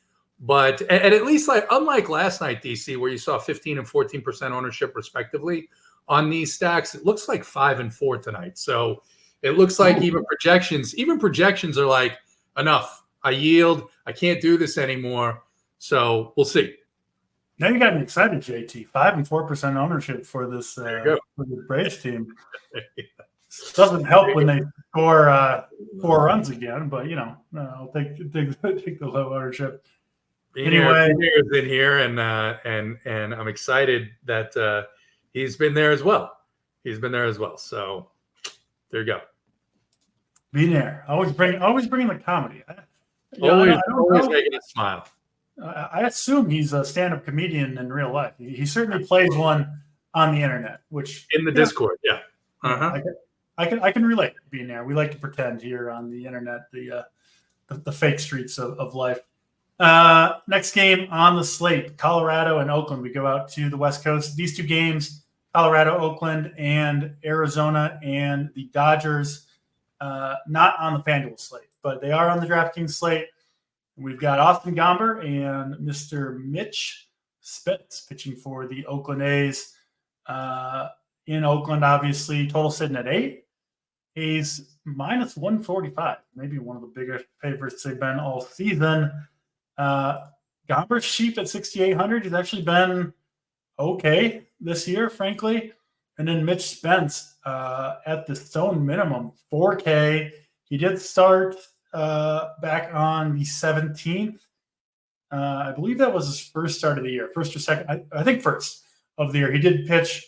But and at least, like, unlike last night, DC, where you saw 15 and 14% ownership respectively on these stacks, it looks like 5 and 4 tonight. So it looks like even projections are like, enough. I yield. I can't do this anymore. So we'll see. Now you got me excited, JT. 5 and 4% ownership for this for the Braves team. Doesn't help when they score 4 runs again, but I'll take the low ownership. Anyway, is in here, and I'm excited that he's been there as well. So there you go. Being there, always bringing the comedy. Always making us smile. I assume he's a stand-up comedian in real life. He certainly plays one on the internet, which in the Discord, yeah. I can relate being there. We like to pretend here on the internet, the fake streets of life. Next game on the slate, Colorado and Oakland. We go out to the West Coast. These 2 games, Colorado, Oakland, and Arizona, and the Dodgers, not on the FanDuel slate, but they are on the DraftKings slate. We've got Austin Gomber and Mr. Mitch Spence pitching for the Oakland A's. In Oakland, obviously, total sitting at 8. A's minus 145, maybe one of the bigger favorites they've been all season. Gomber's cheap at 6,800. He's actually been okay this year, frankly. And then Mitch Spence at the stone minimum, 4K. He did start back on the 17th. I believe that was his first start of the year, first or second. I think first of the year. He did pitch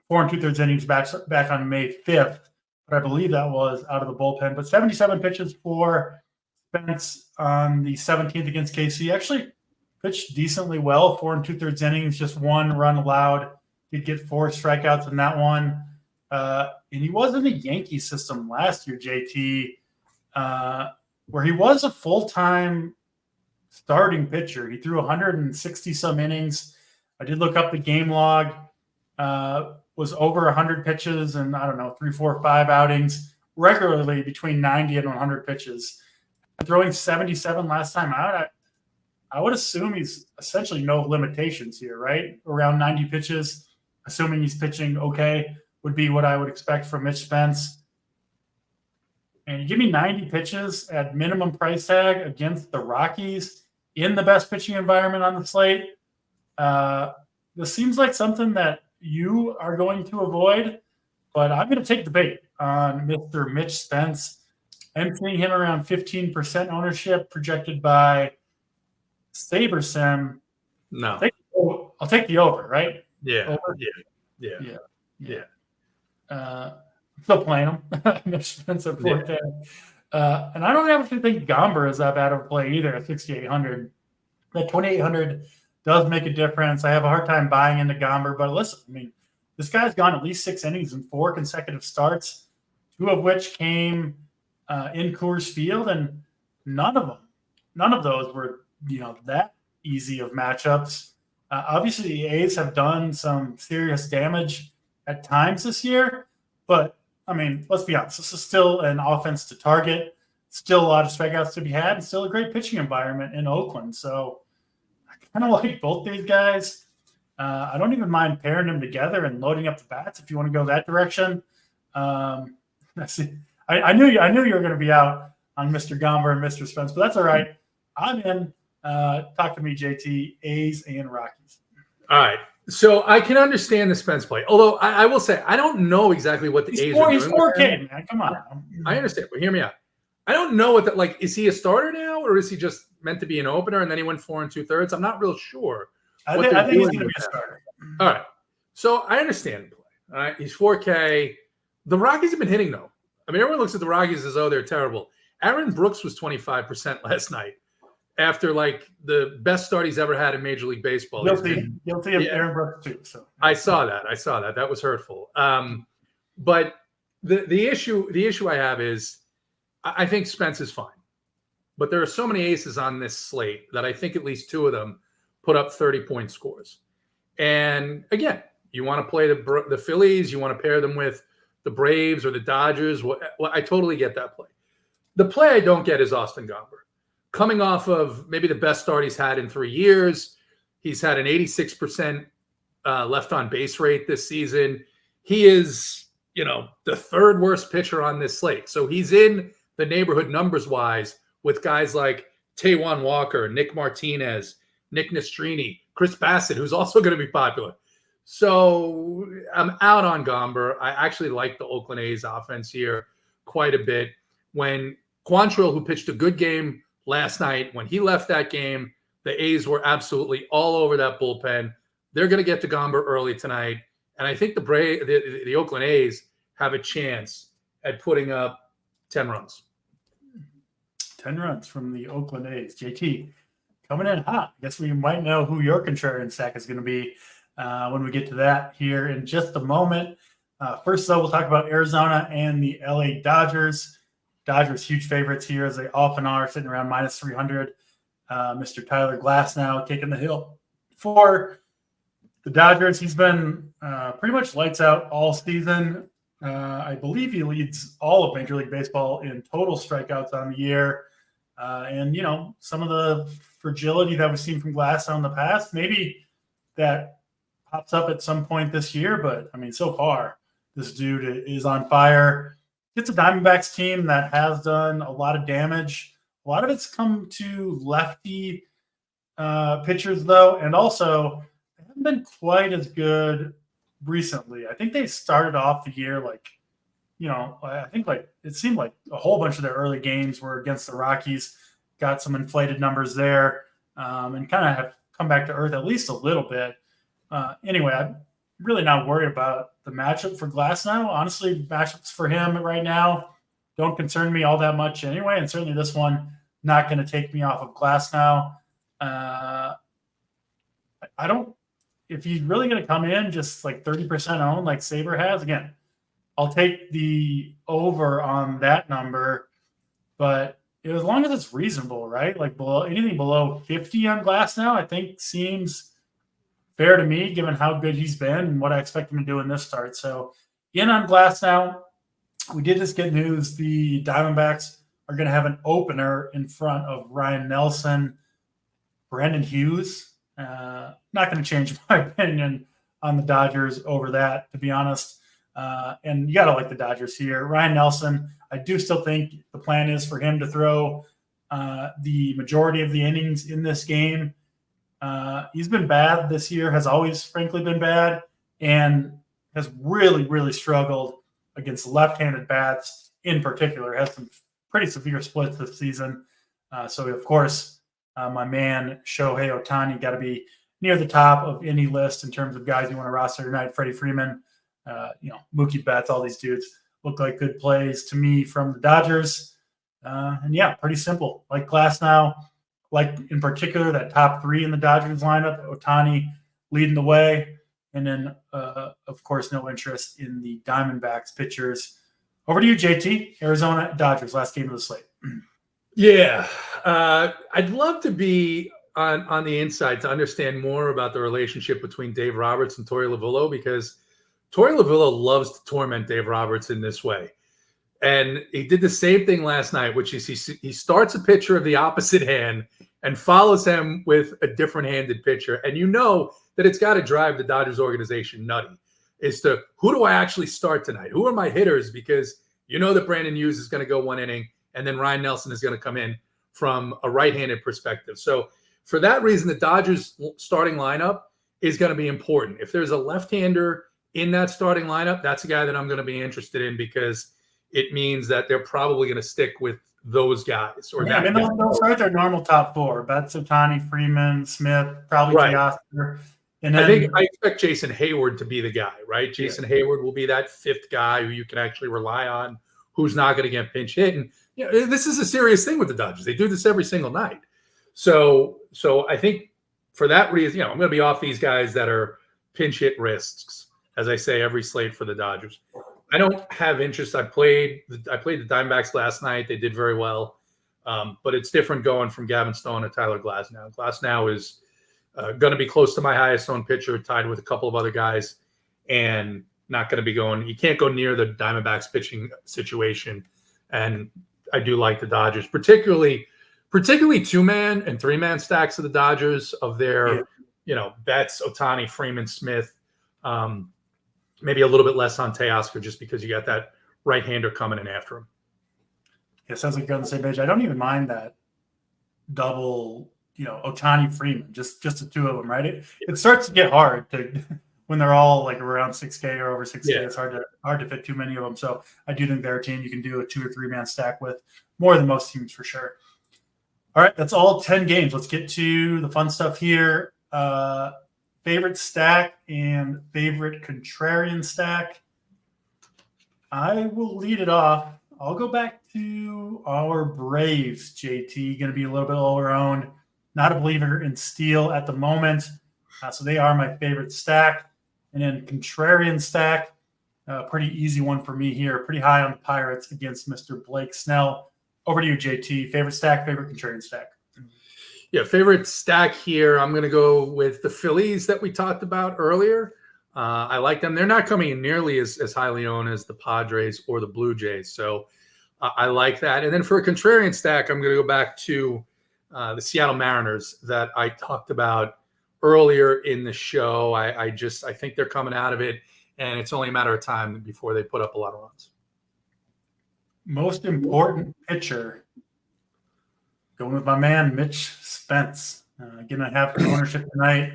4 2/3 innings back on May 5th, but I believe that was out of the bullpen. But 77 pitches for Spence on the 17th against KC. Actually pitched decently well, 4 2/3 innings, just 1 run allowed. Did get 4 strikeouts in that one. And he was in the Yankee system last year, JT, where he was a full-time starting pitcher. He threw 160-some innings. I did look up the game log. Was over 100 pitches and, 3, 4, 5 outings, regularly between 90 and 100 pitches. Throwing 77 last time out, I would assume he's essentially no limitations here, right? Around 90 pitches, assuming he's pitching okay, would be what I would expect from Mitch Spence. And you give me 90 pitches at minimum price tag against the Rockies in the best pitching environment on the slate. This seems like something that you are going to avoid, but I'm going to take the bait on Mr. Mitch Spence. I'm seeing him around 15% ownership projected by SaberSim. No. I'll take the over, right? Yeah. Over? Yeah. Still playing him. Mitch Spence at 4K. And I don't actually think Gomber is that bad of a play either at 6,800. That 2,800 does make a difference. I have a hard time buying into Gomber, but listen, this guy's gone at least 6 innings in 4 consecutive starts, 2 of which came in Coors Field, and none of those were, that easy of matchups. Obviously, the A's have done some serious damage at times this year, but let's be honest. This is still an offense to target. Still a lot of strikeouts to be had, and still a great pitching environment in Oakland. So I kind of like both these guys. I don't even mind pairing them together and loading up the bats if you want to go that direction. I knew you were going to be out on Mr. Gomber and Mr. Spence, but that's all right. I'm in. Talk to me, JT. A's and Rockies. All right. So I can understand the Spence play. Although I will say, I don't know exactly what the A's are doing. He's 4K, man. Come on. I understand, but hear me out. I don't know what that, is he a starter now, or is he just meant to be an opener and then he went 4 2/3? I'm not real sure. I think he's going to be a starter. All right. So I understand the play. All right. He's 4K. The Rockies have been hitting, though. Everyone looks at the Rockies as though they're terrible. Aaron Brooks was 25% last night after the best start he's ever had in Major League Baseball. Guilty of Aaron Brooks too. So I saw that. That was hurtful. But the issue I have is I think Spence is fine. But there are so many aces on this slate that I think at least 2 of them put up 30-point scores. And again, you want to play the Phillies, you want to pair them with the Braves or the Dodgers. Well, I totally get that play. The play I don't get is Austin Gomber. Coming off of maybe the best start he's had in 3 years. He's had an 86% left on base rate this season. He is, the 3rd worst pitcher on this slate. So he's in the neighborhood numbers-wise with guys like Taijuan Walker, Nick Martinez, Nick Nastrini, Chris Bassett, who's also going to be popular. So I'm out on Gomber. I actually like the Oakland A's offense here quite a bit. When Quantrill, who pitched a good game last night, when he left that game, the A's were absolutely all over that bullpen. They're going to get to Gomber early tonight. And I think the Oakland A's have a chance at putting up 10 runs. 10 runs from the Oakland A's. JT, coming in hot. I guess we might know who your contrarian stack is going to be when we get to that here in just a moment. First, though, we'll talk about Arizona and the LA Dodgers. Dodgers, huge favorites here, as they often are, sitting around minus 300. Mr. Tyler Glasnow taking the hill for the Dodgers. He's been pretty much lights out all season. I believe he leads all of Major League Baseball in total strikeouts on the year. And, you know, some of the fragility that we've seen from Glasnow in the past, maybe that pops up at some point this year. But, I mean, so far, this dude is on fire. It's a Diamondbacks team that has done a lot of damage. A lot of it's come to lefty pitchers, though, and also they haven't been quite as good recently. I think they started off the year it seemed like a whole bunch of their early games were against the Rockies, got some inflated numbers there, and kind of have come back to earth at least a little bit. Anyway, I'm really not worried about the matchup for Glasnow. Honestly, matchups for him right now don't concern me all that much anyway, and certainly this one not going to take me off of Glasnow. I don't – if he's really going to come in just like 30% owned like Saber has, again, I'll take the over on that number, but as long as it's reasonable, right? Like anything below 50 on Glasnow, I think seems fair to me, given how good he's been and what I expect him to do in this start. So in on Glasnow, we did just get news. The Diamondbacks are going to have an opener in front of Ryan Nelson, Brendan Hughes. Not going to change my opinion on the Dodgers over that, to be honest. And you got to like the Dodgers here. Ryan Nelson, I do still think the plan is for him to throw the majority of the innings in this game. He's been bad this year, has always frankly been bad, and has really, really struggled against left-handed bats in particular. Has some pretty severe splits this season. So, of course, my man Shohei Ohtani got to be near the top of any list in terms of guys you want to roster tonight. Freddie Freeman, Mookie Betts, all these dudes look like good plays to me from the Dodgers. And yeah, pretty simple. Like Glasnow, like in particular that top three in the Dodgers lineup, Ohtani leading the way. And then, of course, no interest in the Diamondbacks pitchers. Over to you, JT. Arizona Dodgers, last game of the slate. Yeah. I'd love to be on the inside to understand more about the relationship between Dave Roberts and Torey Lovullo, because Torey Lovullo loves to torment Dave Roberts in this way. And he did the same thing last night, which is he starts a pitcher of the opposite hand and follows him with a different-handed pitcher. And you know that it's got to drive the Dodgers organization nutty as to who do I actually start tonight? Who are my hitters? Because you know that Brandon Hughes is going to go one inning, and then Ryan Nelson is going to come in from a right-handed perspective. So for that reason, the Dodgers starting lineup is going to be important. If there's a left-hander in that starting lineup, that's a guy that I'm going to be interested in, because it means that they're probably going to stick with those guys. Or yeah, they'll start their normal top four: Betts, Ohtani, Freeman, Smith, probably Teoscar. And then, I expect Jason Hayward to be the guy, right? Jason Hayward will be that fifth guy who you can actually rely on, who's not going to get pinch hit. And this is a serious thing with the Dodgers. They do this every single night. So I think for that reason, I'm going to be off these guys that are pinch hit risks, as I say every slate for the Dodgers. I don't have interest. I played the Diamondbacks last night. They did very well, but it's different going from Gavin Stone to Tyler Glasnow. Glasnow is going to be close to my highest owned pitcher, tied with a couple of other guys, and not going to be going. You can't go near the Diamondbacks pitching situation, and I do like the Dodgers, particularly 2-man and 3-man stacks of the Dodgers of their, Betts, Ohtani, Freeman, Smith. Maybe a little bit less on Teoscar, just because you got that right-hander coming in after him. Yeah, sounds like you're on the same page. I don't even mind that double Ohtani, Freeman, just the two of them, right? It starts to get hard when they're all like around 6K or over 6K. Yeah. It's hard to fit too many of them. So I do think they're a team you can do a 2 or 3 man stack with more than most teams for sure. All right, that's all 10 games. Let's get to the fun stuff here. Favorite stack and favorite contrarian stack. I will lead it off. I'll go back to our Braves, JT. Going to be a little bit lower owned. Not a believer in Steele at the moment. So they are my favorite stack. And then contrarian stack, pretty easy one for me here. Pretty high on the Pirates against Mr. Blake Snell. Over to you, JT. Favorite stack, favorite contrarian stack. Yeah, favorite stack here. I'm going to go with the Phillies that we talked about earlier. I like them. They're not coming in nearly as highly owned as the Padres or the Blue Jays. So I like that. And then for a contrarian stack, I'm going to go back to the Seattle Mariners that I talked about earlier in the show. I think they're coming out of it, and it's only a matter of time before they put up a lot of runs. Most important pitcher. Going with my man, Mitch Spence. Going to have ownership tonight.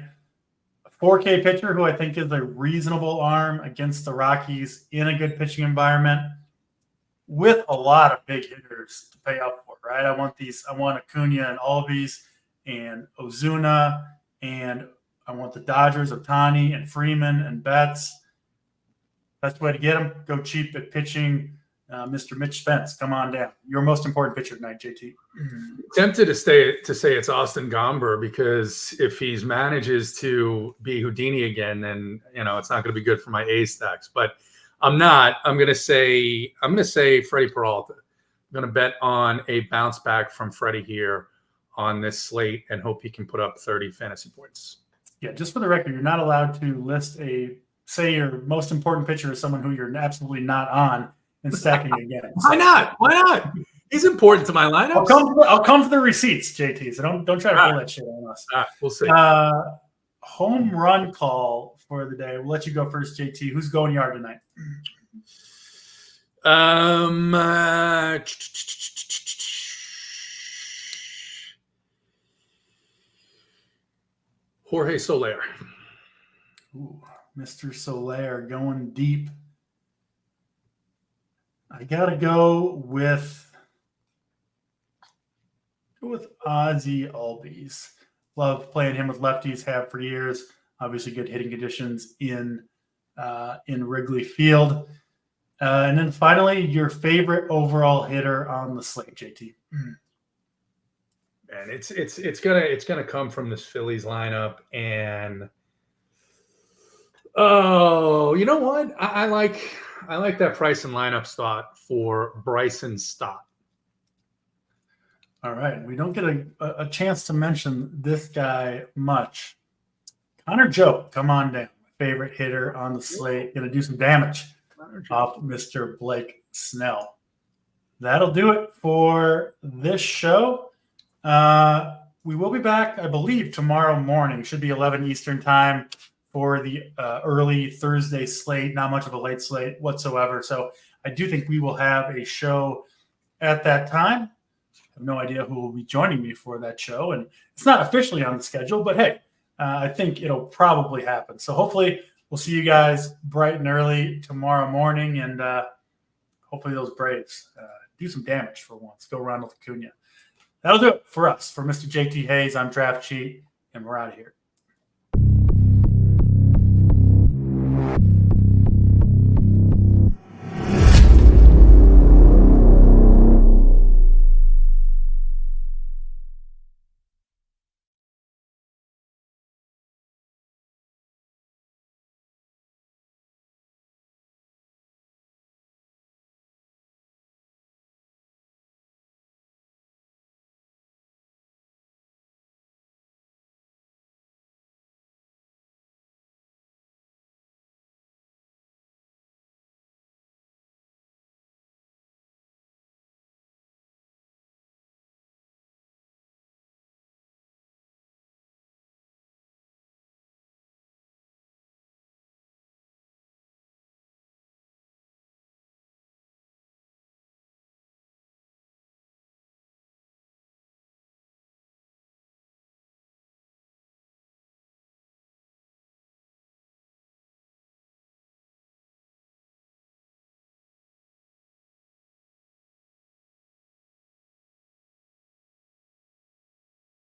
A 4K pitcher who I think is a reasonable arm against the Rockies in a good pitching environment with a lot of big hitters to pay up for, right? I want Acuna and Albies and Ozuna, and I want the Dodgers, Ohtani and Freeman and Betts. Best way to get them, go cheap at pitching. Mr. Mitch Spence, come on down. Your most important pitcher tonight, JT. Tempted to say it's Austin Gomber, because if he manages to be Houdini again, then it's not going to be good for my A stacks. But I'm not. I'm going to say Freddie Peralta. I'm going to bet on a bounce back from Freddie here on this slate and hope he can put up 30 fantasy points. Yeah, just for the record, you're not allowed to say your most important pitcher is someone who you're absolutely not on and stacking again. Why not? He's important to my lineup. I'll come to the receipts, JT. So don't try to pull that shit on us. We'll see. Home run call for the day. We'll let you go first, JT. Who's going yard tonight? Jorge Soler. Ooh, Mr. Soler going deep. I gotta go with Ozzie Albies. Love playing him with lefties. Have for years. Obviously, good hitting conditions in Wrigley Field. And then finally, your favorite overall hitter on the slate, JT. And it's gonna come from this Phillies lineup, and you know what? I like that price and lineup spot for Bryson Stott. All right. We don't get a chance to mention this guy much. Connor Joe, come on down. My favorite hitter on the slate. Going to do some damage off Mr. Blake Snell. That'll do it for this show. We will be back, I believe, tomorrow morning. Should be 11 Eastern time for the early Thursday slate. Not much of a late slate whatsoever. So I do think we will have a show at that time. I have no idea who will be joining me for that show. And it's not officially on the schedule, but hey, I think it'll probably happen. So hopefully we'll see you guys bright and early tomorrow morning. And hopefully those Braves do some damage for once. Go Ronald Acuna. That'll do it for us. For Mr. JT Hayes, I'm Draft Cheat, and we're out of here.